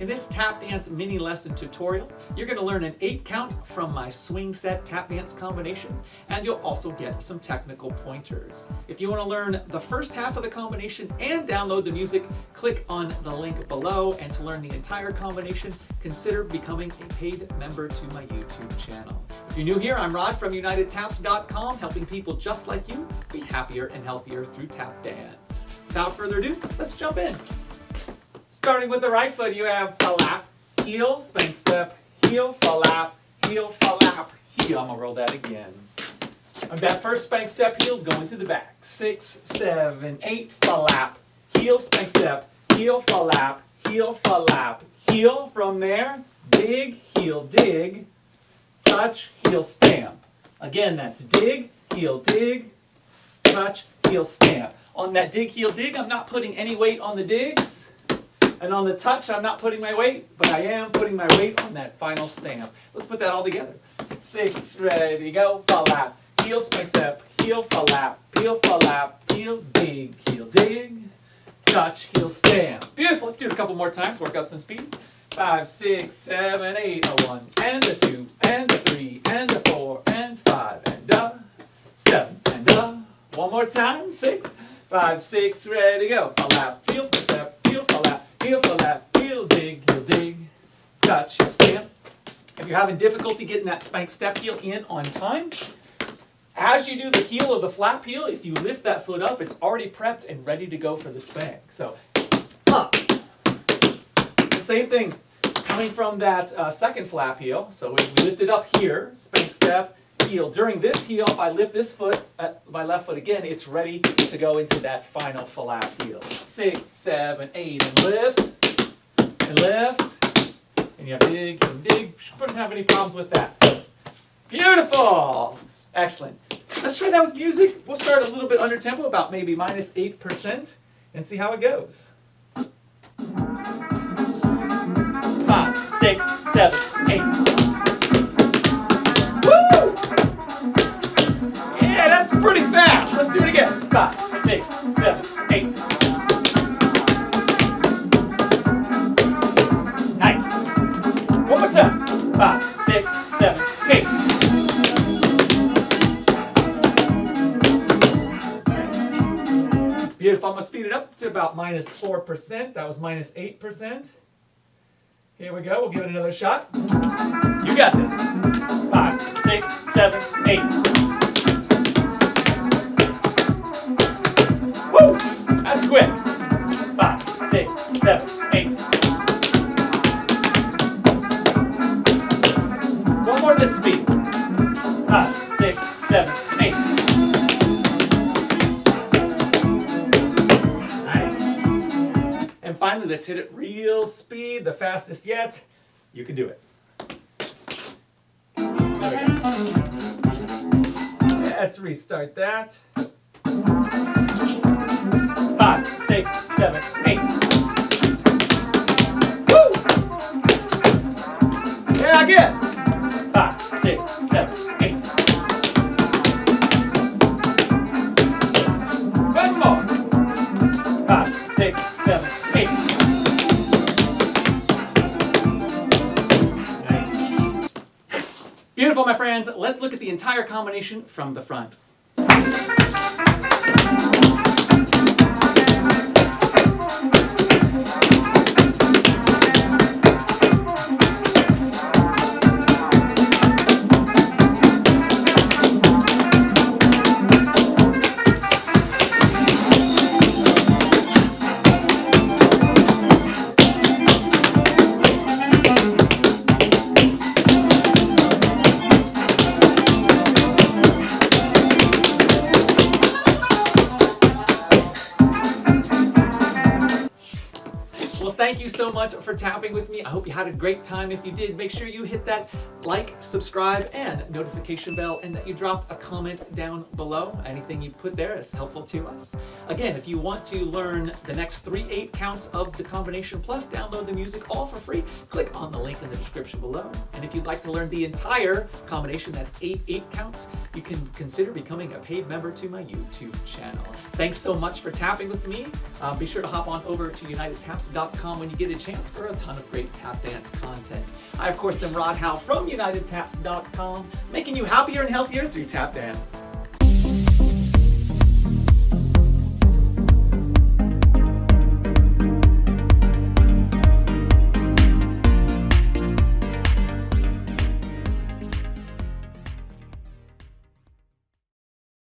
In this tap dance mini lesson tutorial, you're going to learn an 8 count from my Swingset tap dance combination, and you'll also get some technical pointers. If you want to learn the first half of the combination and download the music, click on the link below. And to learn the entire combination, consider becoming a paid member to my YouTube channel. If you're new here, I'm Rod from UnitedTaps.com, helping people just like you be happier and healthier through tap dance. Without further ado, let's jump in. Starting with the right foot, you have flap, heel, spank step, heel, flap, heel, flap, heel. I'm gonna roll that again. On that first spank step, heel's going to the back. 6, 7, 8, flap, heel, spank step, heel, flap, heel, flap, heel. From there, dig, heel, dig, touch, heel, stamp. Again, that's dig, heel, touch, heel, stamp. On that dig, heel, dig, I'm not putting any weight on the digs. And on the touch, I'm not putting my weight, but I am putting my weight on that final stamp. Let's put that all together. 6, ready, go, flap, heel, spank step, heel, flap, heel, dig, touch, heel, stamp. Beautiful, let's do it a couple more times, work up some speed. 5, 6, 7, 8, a 1, and a 2, and a 3, and a 4, and 5, and a 7, and a. One more time, 6, 5, 6, ready, go. Flap, heel, spank step, heel, flap, heel, dig, touch, heel, stamp. If you're having difficulty getting that spank step heel in on time, as you do the heel of the flap heel, if you lift that foot up, it's already prepped and ready to go for the spank. So, up. The same thing coming from that second flap heel. So we lift it up here, spank step, heel. During this heel, if I lift this foot, my left foot again, it's ready to go into that final flap heel. 6, 7, 8, and lift, and lift, and you have dig and dig. Shouldn't have any problems with that. Beautiful! Excellent. Let's try that with music. We'll start a little bit under tempo, about maybe minus 8%, and see how it goes. 5, 6, 7, 8. Woo! Yeah, that's pretty fast. Let's do it again. 5, 6, 7, 8. Nice. One more time. 5, 6, 7, 8. Beautiful. I'm going to speed it up to about minus 4%. That was minus 8%. Here we go. We'll give it another shot. You got this. 5, 6, 7, 8. Woo! That's quick. 5, 6, 7, 8. One more this speed. 5, 6, 7, 8. And finally, let's hit it real speed, the fastest yet. You can do it. There we go. Let's restart that. 5, 6, 7, 8. Woo! Yeah, again. 5, 6, 7, 8. One more. 5, 6, 7, 8. Nice. Beautiful, my friends. Let's look at the entire combination from the front. Thank you so much for tapping with me. I hope you had a great time. If you did, make sure you hit that like, subscribe, and notification bell, and that you dropped a comment down below. Anything you put there is helpful to us. Again, if you want to learn the next 3 8 counts of the combination, plus download the music all for free, click on the link in the description below. And if you'd like to learn the entire combination, that's 8 counts, you can consider becoming a paid member to my YouTube channel. Thanks so much for tapping with me. Be sure to hop on over to UnitedTaps.com when you get unlimited chance for a ton of great tap dance content. I, of course, am Rod Howell from UnitedTaps.com, making you happier and healthier through tap dance.